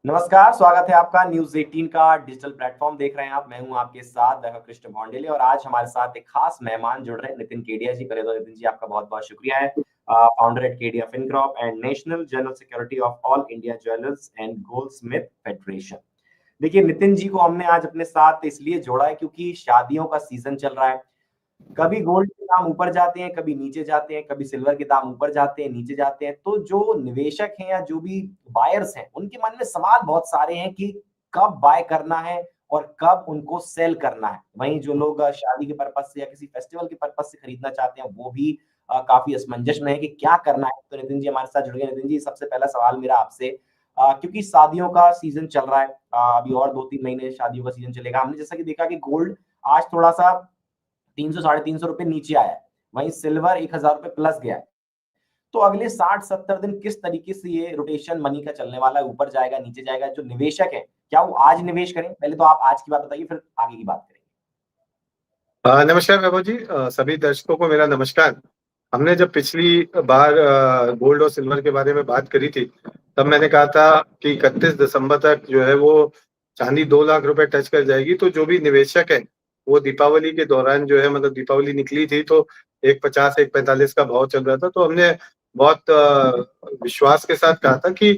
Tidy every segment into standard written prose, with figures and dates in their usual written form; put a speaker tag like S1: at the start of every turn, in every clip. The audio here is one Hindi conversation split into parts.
S1: नमस्कार, स्वागत है आपका न्यूज़ 18 का डिजिटल प्लेटफॉर्म देख रहे हैं आप। मैं हूं आपके साथ कृष्ण भौंडेले और आज हमारे साथ एक खास मेहमान जुड़ रहे हैं नितिन केडिया जी। पहले तो नितिन जी आपका बहुत-बहुत शुक्रिया है। Founder at Kedia Fincorp and national general secretary of all India jewellers and Goldsmith federation. देखिए नितिन जी को हमने आज अपने साथ इसलिए जोड़ा है क्योंकि शादियों का सीजन चल रहा है। कभी गोल्ड के दाम ऊपर जाते हैं, कभी नीचे जाते हैं, कभी सिल्वर के दाम ऊपर जाते हैं, नीचे जाते हैं। तो जो निवेशक हैं या जो भी बायर्स हैं, उनके मन में सवाल बहुत सारे हैं कि कब बाय करना है और कब उनको सेल करना है। वहीं जो लोग शादी के पर्पज़ से या किसी फेस्टिवल के पर्पज़ से खरीदना चाहते हैं, वो भी काफ़ी असमंजस में है कि क्या करना है। तो नितिन जी हमारे साथ जुड़ गए। नितिन जी, सबसे पहला सवाल मेरा आपसे क्योंकि शादियों का सीज़न चल रहा है, अभी और 2-3 महीने शादियों का सीज़न चलेगा। हमने जैसा कि देखा कि गोल्ड आज थोड़ा-सा 300 साढ़े 300 रुपए नीचे आया है। वहीं सिल्वर 1000 रुपए प्लस गया है। तो अगले 60-70 दिन किस तरीके से ये रोटेशन मनी का चलने वाला है? ऊपर जाएगा, नीचे जाएगा? जो निवेशक है, क्या वो आज निवेश करें? पहले तो आप आज की बात बताइए, फिर आगे की बात करेंगे।
S2: नमस्कार वैभव जी। सभी दर्शकों को मेरा नमस्कार। हमने जब पिछली बार गोल्ड और सिल्वर के बारे में बात करी थी, तब मैंने कहा था कि 31 दिसंबर तक जो है वो चांदी 2 लाख रुपए टच कर जाएगी। तो जो भी निवेशक है वो दीपावली के दौरान जो है, मतलब दीपावली निकली थी तो 150 145 का भाव चल रहा था, तो हमने बहुत विश्वास के साथ कहा था कि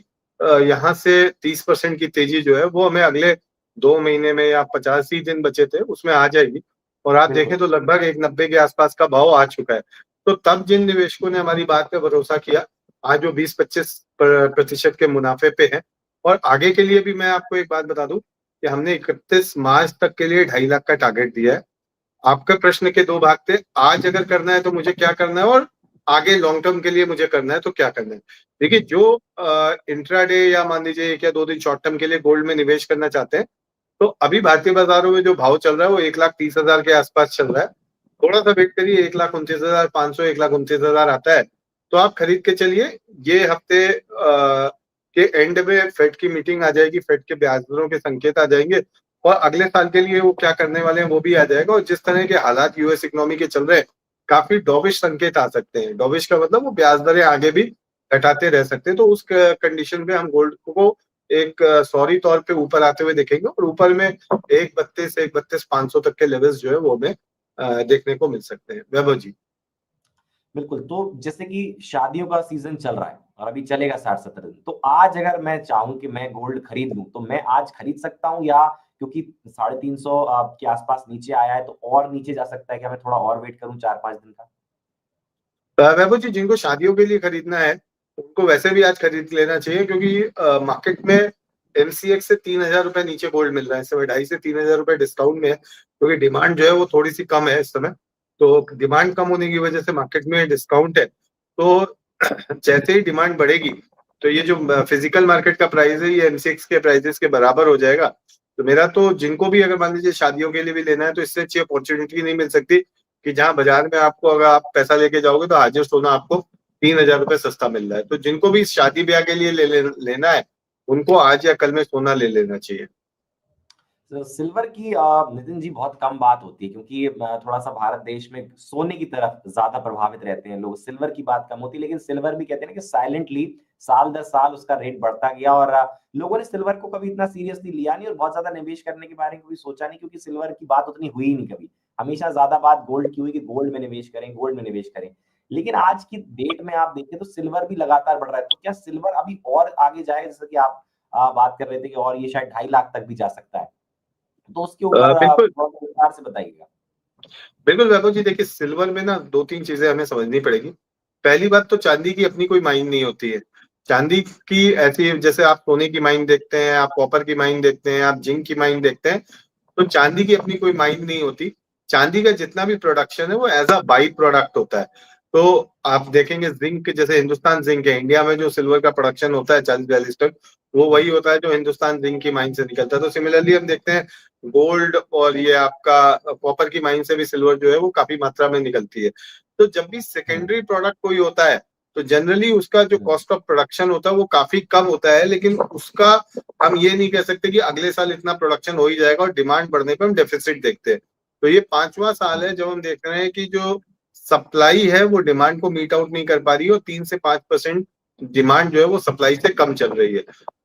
S2: यहाँ से 30% की तेजी जो है वो हमें अगले 2 महीने में, या 50 ही दिन बचे थे उसमें आ जाएगी। और आप
S1: बिल्कुल।
S2: देखें तो लगभग 190 के आसपास का भाव आ चुका है। तो तब जिन निवेशकों ने हमारी बात पे भरोसा किया, आज वो 20-25% के मुनाफे पे है। और आगे के लिए भी मैं आपको एक बात बता दूं कि हमने 31 मार्च तक के लिए 2.5 लाख का टारगेट दिया है। आपके प्रश्न के दो भाग थे, आज अगर करना है तो मुझे क्या करना है, और आगे लॉन्ग टर्म के लिए मुझे करना है तो क्या करना है। देखिए, जो इंट्राडे या मान लीजिए 1 या 2 दिन शॉर्ट टर्म के लिए गोल्ड में निवेश करना चाहते हैं, तो अभी भारतीय बाजारों में जो भाव चल रहा है वो 1,30,000 के आसपास चल रहा है। थोड़ा सा वेट करिए, 1,29,500, 1,29,000 आता है तो आप खरीद के चलिए। ये हफ्ते के एंड में फेड की मीटिंग आ जाएगी, फेड के ब्याज दरों के संकेत आ जाएंगे, और अगले साल के लिए वो क्या करने वाले हैं वो भी आ जाएगा। और जिस तरह के हालात यूएस इकोनॉमी के चल रहे हैं, काफी डॉविश संकेत आ सकते हैं। डॉविश का मतलब वो ब्याज दरें आगे भी घटाते रह सकते हैं। तो उस कंडीशन में हम गोल्ड को एक सॉरी तौर पे ऊपर आते हुए देखेंगे, और ऊपर में 1,32 तक के लेवल्स जो है वो हमें देखने को मिल सकते हैं। वैभव जी।
S1: बिल्कुल, तो जैसे कि शादियों का सीज़न चल रहा है और अभी चलेगा 60-70 दिन। तो आज अगर मैं चाहूँ कि मैं गोल्ड खरीद लूँ, तो मैं आज खरीद सकता हूँ या क्योंकि 350 के आसपास नीचे आया है, तो और नीचे जा सकता है क्या मैं थोड़ा और वेट करूँ 4-5 दिन का?
S2: वैभव जी, जिनको शादियों के लिए खरीदना है उनको वैसे भी आज खरीद लेना चाहिए, क्योंकि मार्केट में एमसीएक्स से 3,000 रुपए नीचे गोल्ड मिल रहा है इस समय। 2,500 से 3,000 रुपए डिस्काउंट में है, क्योंकि डिमांड जो है वो थोड़ी सी कम है इस समय। तो डिमांड कम होने की वजह से मार्केट में डिस्काउंट है। तो जैसे ही डिमांड बढ़ेगी तो ये जो फिजिकल मार्केट का प्राइस है ये एमसीएक्स के प्राइसेस के बराबर हो जाएगा। तो मेरा तो, जिनको भी अगर मान लीजिए शादियों के लिए भी लेना है, तो इससे अच्छी अपॉर्चुनिटी नहीं मिल सकती कि जहां बाजार में आपको, अगर आप पैसा लेके जाओगे तो हाजिर सोना आपको 3,000 रुपए सस्ता मिल रहा है। तो जिनको भी शादी ब्याह के लिए लेना है, उनको आज या कल में सोना ले लेना चाहिए।
S1: तो सिल्वर की नितिन जी बहुत कम बात होती है क्योंकि थोड़ा-सा भारत देश में सोने की तरफ ज़्यादा प्रभावित रहते हैं लोग, सिल्वर की बात कम होती है। लेकिन सिल्वर भी कहते हैं ना कि साइलेंटली साल दर साल उसका रेट बढ़ता गया और लोगों ने सिल्वर को कभी इतना सीरियसली लिया नहीं और बहुत ज़्यादा निवेश करने के बारे में कभी सोचा नहीं क्योंकि सिल्वर की बात उतनी हुई ही नहीं कभी। हमेशा ज़्यादा बात गोल्ड की हुई कि गोल्ड में निवेश करें, गोल्ड में निवेश करें। लेकिन आज की डेट में आप देखें तो सिल्वर भी लगातार बढ़ रहा है। तो क्या सिल्वर अभी और आगे जाएगा? जैसे कि आप बात कर रहे थे कि और ये शायद 2.5 लाख तक भी जा सकता है। तो उसके ऊपर
S2: बिल्कुल
S1: थोड़ा-सा विस्तार से बताइएगा।
S2: बिल्कुल वैभव जी, देखिए सिल्वर में ना 2-3 चीजें हमें समझनी पड़ेगी। पहली बात तो, चांदी की अपनी कोई माइन नहीं होती है। चांदी की ऐसी, जैसे आप सोने की माइन देखते हैं, आप कॉपर की माइन देखते हैं, आप जिंक की माइन देखते हैं, तो चांदी की अपनी कोई माइन नहीं होती। चांदी का जितना भी प्रोडक्शन है वो एज अ बाई प्रोडक्ट होता है। तो आप देखेंगे जिंक, जैसे हिंदुस्तान जिंक है, इंडिया में जो सिल्वर का प्रोडक्शन होता है 40-42 टन, वो वही होता है जो हिंदुस्तान जिंक की माइन से निकलता है। तो सिमिलरली हम देखते हैं गोल्ड और ये आपका कॉपर की माइन से भी सिल्वर जो है वो काफी मात्रा में निकलती है। तो जब भी
S1: हुँ,
S2: सेकेंडरी प्रोडक्ट कोई होता है, तो जनरली उसका जो
S1: हुँ,
S2: कॉस्ट ऑफ प्रोडक्शन होता है वो काफी कम होता है, लेकिन उसका हम ये नहीं कह सकते कि अगले साल इतना प्रोडक्शन हो ही जाएगा, और डिमांड बढ़ने पर हम डेफिसिट देखते हैं। तो ये 5वां साल है
S1: हुँ,
S2: जब हम देख रहे हैं कि जो सप्लाई है वो डिमांड को मीट आउट नहीं कर पा रही है, और 3 से 5% डिमांड जो है वो सप्लाई से कम चल रही है।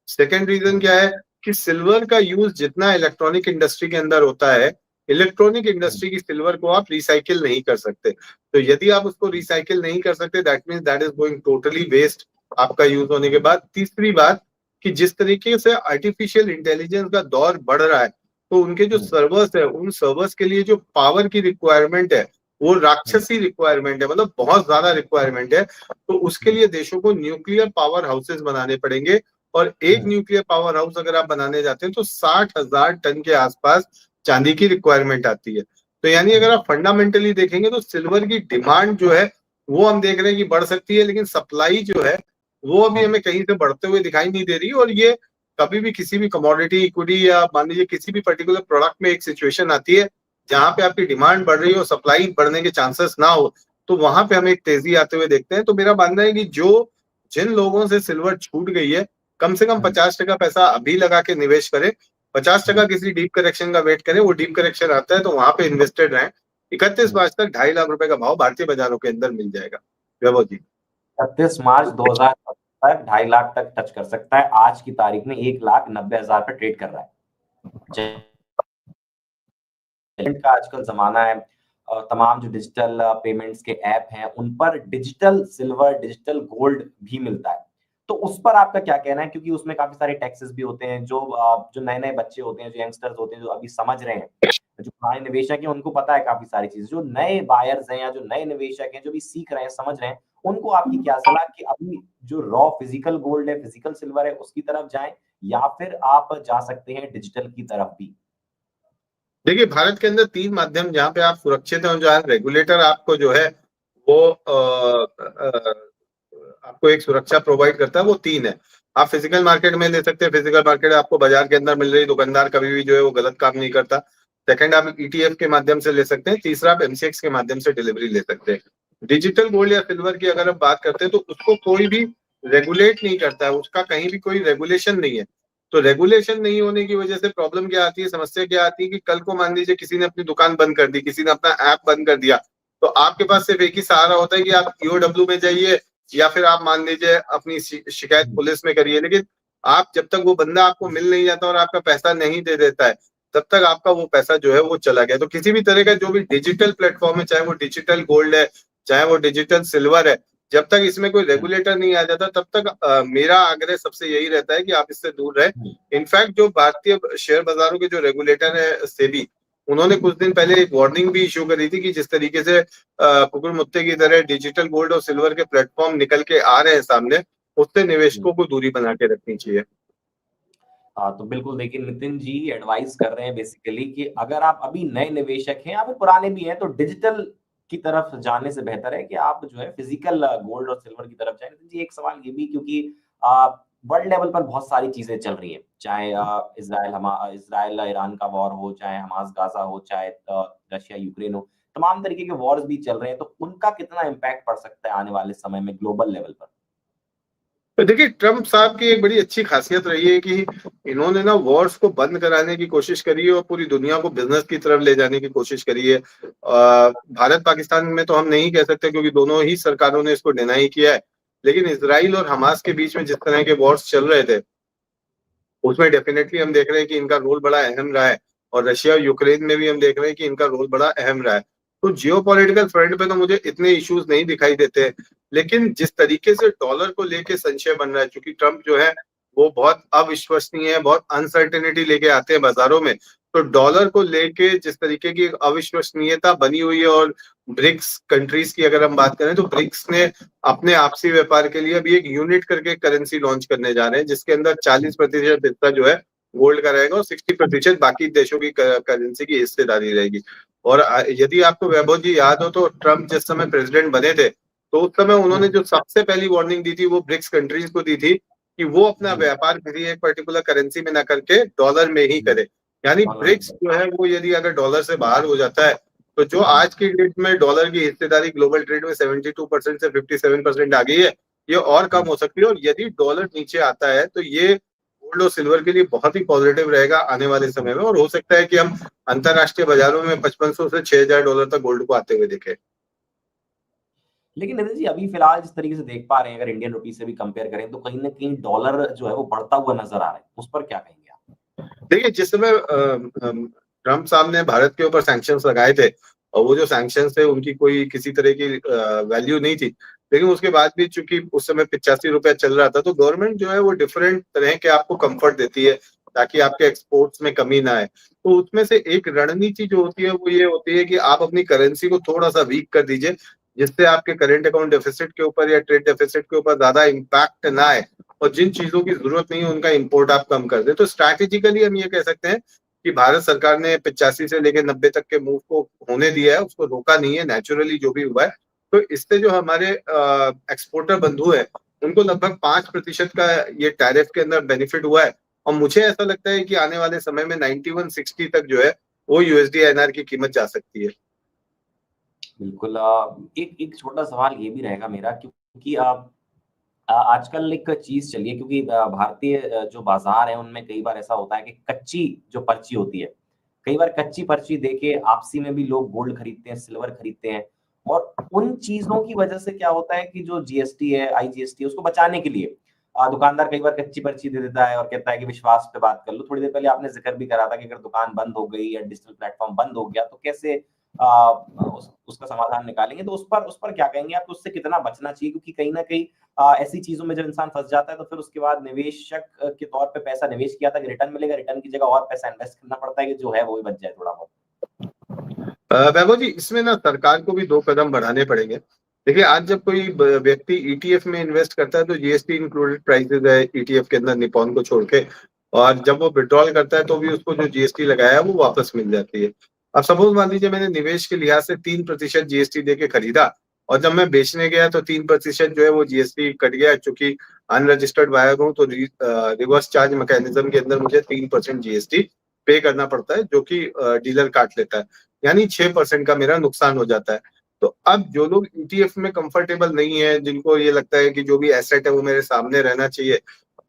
S2: सेकेंड रीजन क्या है कि सिल्वर का यूज जितना इलेक्ट्रॉनिक इंडस्ट्री के अंदर होता है, इलेक्ट्रॉनिक इंडस्ट्री की सिल्वर को आप रिसाइकिल नहीं कर सकते। तो यदि आप उसको रिसाइकिल नहीं कर सकते, that means that is going totally waste आपका यूज होने के बाद। तीसरी बात कि जिस तरीके से आर्टिफिशियल इंटेलिजेंस का दौर बढ़ रहा है, तो उनके जो सर्वर्स है, उन सर्वर्स के लिए जो पावर की रिक्वायरमेंट है वो राक्षसी रिक्वायरमेंट है, मतलब बहुत ज्यादा रिक्वायरमेंट है। तो उसके लिए देशों को न्यूक्लियर पावर हाउसेस बनाने पड़ेंगे, और एक न्यूक्लियर पावर हाउस अगर आप बनाने जाते हैं तो 60,000 टन के आसपास चांदी की रिक्वायरमेंट आती है। तो यानी अगर आप फंडामेंटली देखेंगे तो सिल्वर की डिमांड जो है वो हम देख रहे हैं कि बढ़ सकती है, लेकिन सप्लाई जो है वो अभी हमें कहीं से बढ़ते हुए दिखाई नहीं दे रही। और ये कभी भी किसी भी कमोडिटी इक्विटी या मान लीजिए किसी भी पर्टिकुलर प्रोडक्ट में एक सिचुएशन आती है जहां पे आपकी डिमांड बढ़ रही हो, सप्लाई बढ़ने के चांसेस ना हो, तो वहां पे हमें एक तेजी आते हुए देखते हैं। तो मेरा मानना है कि जिन लोगों से सिल्वर छूट गई है, कम से कम 50% पैसा अभी लगा के निवेश करें, 50% किसी डीप करेक्शन का वेट करें। वो डीप करेक्शन आता है तो वहां पे इन्वेस्टेड रहें। 31 मार्च तक 2.5 लाख रुपए का भाव भारतीय बाजारों के अंदर मिल जाएगा। वैभव जी,
S1: 31 मार्च 2000 तक 2.5 लाख तक टच कर सकता है। आज की तारीख में 1,90,000 पे ट्रेड कर रहा है। का आजकल जमाना है, तमाम जो डिजिटल पेमेंट्स के ऐप हैं उन पर डिजिटल सिल्वर, डिजिटल गोल्ड भी मिलता है। तो उस पर आपका क्या कहना है? क्योंकि उसमें काफी सारे टैक्सेस भी होते हैं। जो नए-नए बच्चे होते हैं, जो यंगस्टर्स होते हैं, जो अभी समझ रहे हैं, जो पुराने निवेशक हैं उनको पता है काफी सारी चीजें। जो नए बायर्स हैं या जो नए निवेशक हैं, जो भी सीख रहे हैं, समझ रहे हैं, उनको आपकी क्या सलाह कि अभी जो रॉ फिजिकल गोल्ड है, फिजिकल सिल्वर है, उसकी तरफ जाएं या फिर आप जा सकते हैं डिजिटल की तरफ भी?
S2: देखिए भारत के अंदर 3 माध्यम जहां पे आप सुरक्षित हैं, जहां रेगुलेटर आपको जो है वो आपको एक सुरक्षा प्रोवाइड करता है, वो 3 है। आप फिजिकल मार्केट में ले सकते हैं, फिजिकल मार्केट आपको बाजार के अंदर मिल रही, दुकानदार कभी भी जो है वो गलत काम नहीं करता। सेकंड, आप ईटीएफ के माध्यम से ले सकते हैं। तीसरा, आप एमसीएक्स के माध्यम से डिलीवरी ले सकते हैं। डिजिटल गोल्ड या सिल्वर की अगर हम बात करते हैं तो उसको कोई भी रेगुलेट नहीं करता है, उसका कहीं भी कोई रेगुलेशन नहीं है। तो रेगुलेशन नहीं होने की वजह से प्रॉब्लम क्या आती है, समस्या क्या आती है कि कल को मान लीजिए किसी ने अपनी दुकान बंद कर दी, किसी ने अपना ऐप बंद कर दिया, तो आपके पास सिर्फ एक ही सहारा होता है कि आप ईओडब्ल्यू में जाइए या फिर आप मान लीजिए अपनी शिकायत पुलिस में करिए। लेकिन आप जब तक वो बंदा आपको मिल नहीं जाता और आपका पैसा नहीं दे देता है, तब तक आपका वो पैसा जो है वो चला गया। तो किसी भी तरह का जो भी डिजिटल प्लेटफॉर्म है, चाहे वो डिजिटल गोल्ड है, चाहे वो डिजिटल सिल्वर है, जब तक इसमें कोई रेगुलेटर नहीं आ जाता तब तक मेरा आग्रह सबसे यही रहता है कि आप इससे दूर रहें। इनफैक्ट जो भारतीय शेयर बाजारों के जो रेगुलेटर है सेबी, उन्होंने कुछ दिन पहले एक वार्निंग भी इशू करी थी कि जिस तरीके से कुकुर मुत्ते की तरह डिजिटल गोल्ड और सिल्वर के प्लेटफॉर्म निकल के आ रहे हैं सामने, उससे निवेशकों को दूरी बना के रखनी चाहिए।
S1: हाँ, तो बिल्कुल देखिए नितिन जी एडवाइस कर रहे हैं बेसिकली कि अगर आप अभी नए निवेशक हैं या फिर पुराने भी हैं तो डिजिटल की तरफ जाने से बेहतर है कि आप जो है फिजिकल गोल्ड और सिल्वर की तरफ जाएं। नितिन जी एक सवाल ये भी, क्योंकि वर्ल्ड लेवल पर बहुत सारी चीजें चल रही हैं, चाहे इजराइल ईरान का वॉर हो, चाहे हमास गाजा हो, चाहे रशिया यूक्रेन हो, तमाम तरीके के वॉर्स भी चल रहे हैं। तो उनका कितना इम्पैक्ट पड़ सकता है आने वाले समय में ग्लोबल लेवल पर?
S2: तो देखिए ट्रम्प साहब की एक बड़ी अच्छी खासियत रही है कि इन्होंने ना वॉर्स को बंद कराने की कोशिश करी है और पूरी दुनिया को बिजनेस की तरफ ले जाने की कोशिश करी है। भारत पाकिस्तान में तो हम नहीं कह सकते क्योंकि दोनों ही सरकारों ने इसको डिनाई किया है, लेकिन इसराइल और हमास के बीच में जिस तरह के वॉर्स चल रहे थे उसमें डेफिनेटली हम देख रहे हैं कि इनका रोल बड़ा अहम रहा है, और रशिया और यूक्रेन में भी हम देख रहे हैं कि इनका रोल बड़ा अहम रहा है। तो जियोपॉलिटिकल फ्रंट पे तो मुझे इतने इश्यूज नहीं दिखाई देते, लेकिन जिस तरीके से डॉलर को लेके संशय बन रहा है, क्योंकि ट्रम्प जो है वो बहुत अविश्वसनीय है, बहुत अनसर्टेनिटी लेके आते हैं बाजारों में। तो डॉलर को लेके जिस तरीके की अविश्वसनीयता बनी हुई है, और ब्रिक्स कंट्रीज की अगर हम बात करें तो ब्रिक्स ने अपने आपसी व्यापार के लिए अभी एक यूनिट करके करेंसी लॉन्च करने जा रहे हैं, जिसके अंदर 40% हिस्सा जो है गोल्ड का रहेगा और 60% बाकी देशों की करेंसी की हिस्सेदारी रहेगी। और यदि आपको वैभव जी याद हो तो ट्रम्प जिस समय प्रेसिडेंट बने थे तो उस समय उन्होंने जो सबसे पहली वार्निंग दी थी वो ब्रिक्स कंट्रीज को दी थी कि वो अपना व्यापार किसी एक पर्टिकुलर करेंसी में ना करके डॉलर में ही करे। यानी ब्रिक्स जो है वो यदि अगर डॉलर से बाहर हो जाता है तो जो आज की डेट में डॉलर की हिस्सेदारी ग्लोबल ट्रेड में 72% से 57% आ गई है, ये और कम हो सकती है। और यदि डॉलर नीचे आता है तो ये गोल्ड और सिल्वर के लिए बहुत ही पॉजिटिव रहेगा आने वाले समय में, और हो सकता है कि हम अंतरराष्ट्रीय बाजारों में $5,500 से $6,000 तक गोल्ड को आते हुए देखें।
S1: लेकिन नितिन जी अभी फिलहाल जिस तरीके से देख पा रहे हैं, अगर इंडियन रुपी से भी कंपेयर करें तो कहीं ना कहीं डॉलर जो है वो बढ़ता हुआ नजर आ रहा है, उस पर क्या कहेंगे आप?
S2: देखिए, जिस समय ट्रम्प साहब ने भारत के ऊपर सैंक्शंस लगाए थे, और वो जो सैंक्शंस थे उनकी कोई किसी तरह की वैल्यू नहीं थी, लेकिन उसके बाद भी चूंकि उस समय 85 रुपया चल रहा था, तो गवर्नमेंट जो है वो डिफरेंट तरह के आपको कंफर्ट देती है ताकि आपके एक्सपोर्ट्स में कमी ना आए। तो उसमें से एक रणनीति जो होती है वो ये होती है कि आप अपनी करेंसी को थोड़ा सा वीक कर दीजिए, जिससे आपके करंट अकाउंट डेफिसिट के ऊपर या ट्रेड डेफिसिट के ऊपर ज्यादा इम्पैक्ट ना आए, और जिन चीजों की जरूरत नहीं है उनका इंपोर्ट आप कम कर दें। तो स्ट्रैटेजिकली हम ये कह सकते हैं कि भारत सरकार ने 85 से लेकर 90 तक के मूव को होने दिया है, उसको रोका नहीं है, नेचुरली जो भी हुआ है। तो इससे जो हमारे एक्सपोर्टर बंधु है उनको लगभग 5% का ये टैरिफ के अंदर बेनिफिट हुआ है, और मुझे ऐसा लगता है कि आने वाले समय में 9160 तक जो है वो यूएसडी आईएनआर की कीमत जा सकती है।
S1: बिल्कुल। एक एक छोटा सवाल ये भी रहेगा मेरा, क्योंकि आजकल एक चीज चली है, क्योंकि भारतीय जो बाजार है उनमें कई बार ऐसा होता है कि कच्ची जो पर्ची होती है, कई बार कच्ची पर्ची देके आपसी में भी लोग गोल्ड खरीदते हैं, सिल्वर खरीदते हैं, और उन चीजों की वजह से क्या होता है कि जो जीएसटी है, आईजीएसटी है, उसको बचाने के लिए दुकानदार कई बार कच्ची पर्ची दे देता है और कहता है कि विश्वास पे बात कर लो। थोड़ी देर पहले आपने जिक्र भी करा था कि अगर दुकान बंद हो गई या डिजिटल प्लेटफॉर्म बंद हो गया तो कैसे उसका समाधान निकालेंगे। तो उस पर क्या कहेंगे आप, उससे कितना बचना चाहिए? क्योंकि कहीं ना कहीं ऐसी चीजों में जब इंसान फंस जाता है तो फिर उसके बाद निवेशक के तौर पे पैसा निवेश किया था कि रिटर्न मिलेगा, रिटर्न की जगह और पैसा इन्वेस्ट करना पड़ता है कि जो है वो भी बच जाए थोड़ा बहुत।
S2: वैभव जी, इसमें ना सरकार को भी 2 कदम बढ़ाने पड़ेंगे। देखिए, आज जब कोई व्यक्ति ईटीएफ में इन्वेस्ट करता है तो जीएसटी इंक्लूडेड प्राइसेस है ईटीएफ के अंदर, निपॉन को छोड़ के, और जब वो विड्रॉल करता है तो भी उसको जो जीएसटी लगाया है वो वापस मिल जाती है। अब सपोज मान लीजिए मैंने निवेश के लिहाज से 3% जीएसटी दे के खरीदा, और जब मैं बेचने गया तो 3% जो है वो जीएसटी कट गया, चूंकि अनरजिस्टर्ड बायर हूँ तो रिवर्स चार्ज मैकेनिज्म के अंदर मुझे 3% जीएसटी पे करना पड़ता है, जो कि डीलर काट लेता है, यानी 6% का मेरा नुकसान हो जाता है। तो अब जो लोग ईटीएफ में कंफर्टेबल नहीं है, जिनको ये लगता है कि जो भी एसेट है वो मेरे सामने रहना चाहिए,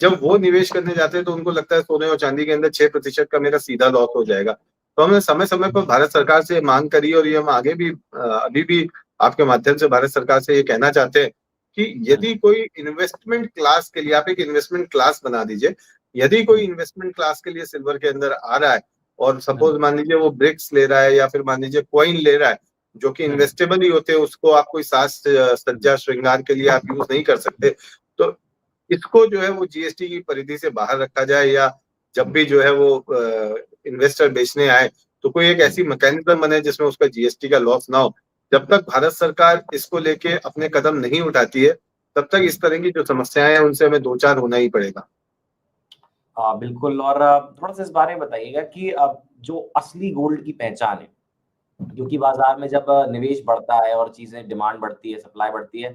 S2: जब वो निवेश करने जाते हैं तो उनको लगता है सोने और चांदी के अंदर 6% का मेरा सीधा लॉस हो जाएगा। तो हमने समय समय पर भारत सरकार से मांग करी, और ये हम आगे भी अभी भी आपके माध्यम से भारत सरकार से ये कहना चाहते हैं कि यदि कोई इन्वेस्टमेंट क्लास के लिए, आप एक इन्वेस्टमेंट क्लास बना दीजिए। यदि कोई इन्वेस्टमेंट क्लास के लिए सिल्वर के अंदर आ रहा है, और सपोज मान लीजिए वो ब्रिक्स ले रहा है या फिर मान लीजिए कॉइन ले रहा है, जो कि इन्वेस्टेबल ही होते हैं, उसको आप कोई साज सज्जा श्रृंगार के लिए आप यूज नहीं कर सकते, तो इसको जो है वो जीएसटी की परिधि से बाहर रखा जाए, या जब भी जो है वो इन्वेस्टर बेचने आए तो कोई एक ऐसी मैकेनिज्म बने जिसमें उसका जीएसटी का लॉस ना हो। जब तक भारत सरकार इसको लेके अपने कदम नहीं उठाती है, तब तक इस तरह की जो समस्याएं हैं उनसे हमें दो चार होना ही पड़ेगा।
S1: हाँ बिल्कुल। और थोड़ा सा इस बारे में बताइएगा कि अब जो असली गोल्ड की पहचान है, क्योंकि बाजार में जब निवेश बढ़ता है और चीजें डिमांड बढ़ती है, सप्लाई बढ़ती है,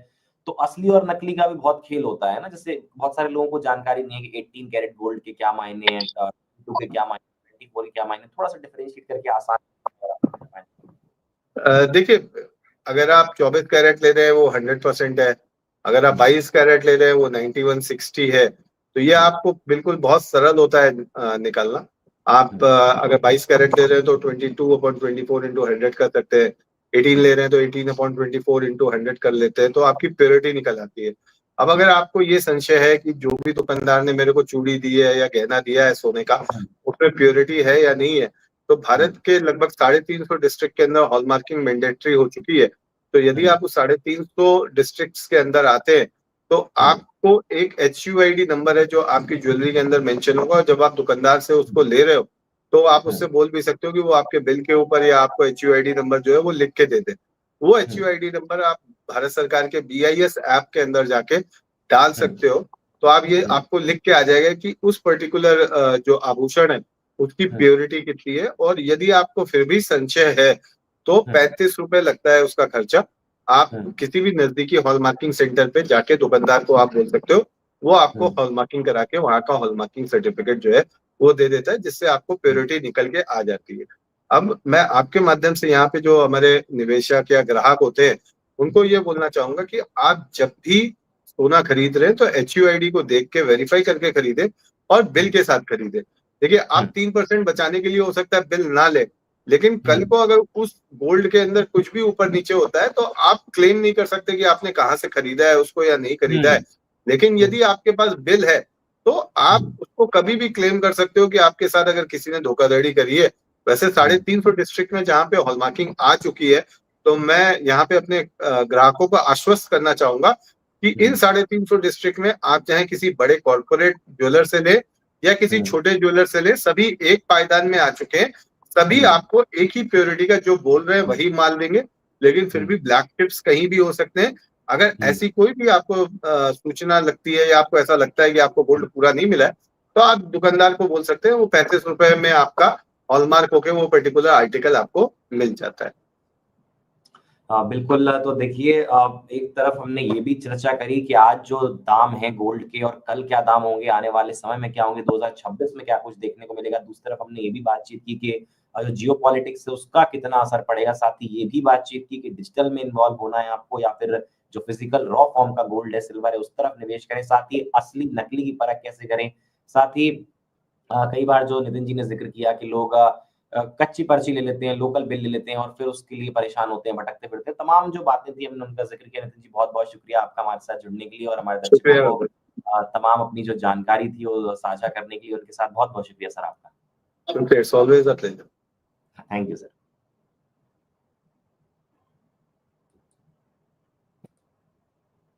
S1: तो असली और नकली का भी बहुत खेल होता है ना। जैसे बहुत सारे लोगों को जानकारी नहीं है कि 18 कैरेट गोल्ड के क्या मायने हैं, 22 के क्या मायने, 24 के क्या मायने, थोड़ा सा डिफरेंशिएट करके आसान।
S2: देखिए, अगर आप 24 कैरेट ले रहे हैं वो 100% है, अगर आप 22 कैरेट ले रहे हैं वो 9160 है। तो ये आपको बिल्कुल बहुत सरल होता है निकालना। आप अगर 22 कैरेट ले रहे हैं तो 22/24 × 100 कर सकते हैं, 18 ले रहे हैं तो 18/24 × 100 कर लेते हैं, तो आपकी प्योरिटी निकल आती है। अब अगर आपको ये संशय है कि जो भी दुकानदार ने मेरे को चूड़ी दी है या गहना दिया है सोने का, उसमें प्योरिटी है या नहीं है, तो भारत के लगभग 350 डिस्ट्रिक्ट के अंदर हॉलमार्किंग मैंडेटरी हो चुकी है। तो यदि आप उस 350 डिस्ट्रिक्ट्स के अंदर आते हैं तो आपको एक HUID नंबर है जो आपकी ज्वेलरी के अंदर मेंशन होगा, और जब आप दुकानदार से उसको ले रहे हो तो आप उससे बोल भी सकते हो कि वो आपके बिल के ऊपर या आपको HUID नंबर जो है वो लिख के दे दे। वो HUID नंबर आप भारत सरकार के BIS ऐप के अंदर जाके डाल सकते हो। तो आप ये आपको लिख के आ जाएगा कि उस पर्टिकुलर जो आभूषण है उसकी प्योरिटी कितनी है, और यदि आपको फिर भी संशय है तो 35 रुपए लगता है उसका खर्चा। आप किसी भी नजदीकी हॉलमार्किंग सेंटर पे जाके दुकानदार को आप बोल सकते हो, वो आपको हॉलमार्किंग करा के वहां का हॉलमार्किंग सर्टिफिकेट जो है वो दे देता है, जिससे आपको प्योरिटी निकल के आ जाती है। अब मैं आपके माध्यम से यहाँ पे जो हमारे निवेशक या ग्राहक होते हैं उनको ये बोलना चाहूंगा कि आप जब भी सोना खरीद रहे हैं तो HUID को देख के वेरीफाई करके खरीदे, और बिल के साथ खरीदे। देखिए, आप 3% बचाने के लिए हो सकता है बिल ना ले, लेकिन कल को अगर उस गोल्ड के अंदर कुछ भी ऊपर नीचे होता है तो आप क्लेम नहीं कर सकते कि आपने कहाँ से खरीदा है उसको या नहीं खरीदा है। लेकिन यदि आपके पास बिल है तो आप उसको कभी भी क्लेम कर सकते हो कि आपके साथ अगर किसी ने धोखाधड़ी करी है। वैसे 350 डिस्ट्रिक्ट में जहाँ पे हॉलमार्किंग आ चुकी है, तो मैं यहाँ पे अपने ग्राहकों को आश्वस्त करना चाहूंगा कि इन 350 डिस्ट्रिक्ट में आप चाहे किसी बड़े कॉर्पोरेट ज्वेलर से ले या किसी छोटे ज्वेलर से ले, सभी एक पायदान में आ चुके हैं। सभी आपको एक ही प्योरिटी का जो बोल रहे हैं वही माल देंगे, लेकिन फिर भी ब्लैक चिप्स कहीं भी हो सकते हैं। अगर ऐसी कोई भी आपको सूचना लगती है या आपको ऐसा लगता है कि आपको गोल्ड पूरा नहीं मिला है, तो आप दुकानदार को बोल सकते हैं, वो 35 रुपए में आपका हॉलमार्क होके वो पर्टिकुलर आर्टिकल आपको मिल जाता है।
S1: बिल्कुल। तो देखिए, एक तरफ हमने ये भी चर्चा करी कि आज जो दाम है गोल्ड के और कल क्या दाम होंगे, आने वाले समय में क्या होंगे, 2026 में क्या कुछ देखने को मिलेगा। दूसरी तरफ हमने ये भी बातचीत की कि जो जियोपॉलिटिक्स है उसका कितना असर पड़ेगा। साथ ही ये भी बातचीत की कि डिजिटल में इन्वॉल्व होना है आपको या फिर जो फिजिकल रॉ फॉर्म का गोल्ड है, सिल्वर है, उस तरफ निवेश करें। साथ ही असली नकली की परख कैसे करें। साथ ही कई बार जो नितिन जी ने ज़िक्र किया कि लोग कच्ची पर्ची ले लेते हैं, लोकल बिल ले लेते हैं और फिर उसके लिए परेशान होते हैं, भटकते-फिरते। तमाम जो बातें थी हमने उनका ज़िक्र किया। नितिन जी, बहुत-बहुत शुक्रिया आपका हमारे साथ जुड़ने के लिए और हमारे दर्शकों
S2: शुक्रिया।
S1: को तमाम अपनी जो जानकारी थी वो साझा करने के लिए। उनके साथ बहुत-बहुत शुक्रिया सर आपका।
S2: शुक्रिया, it's always a pleasure.
S1: Thank you sir.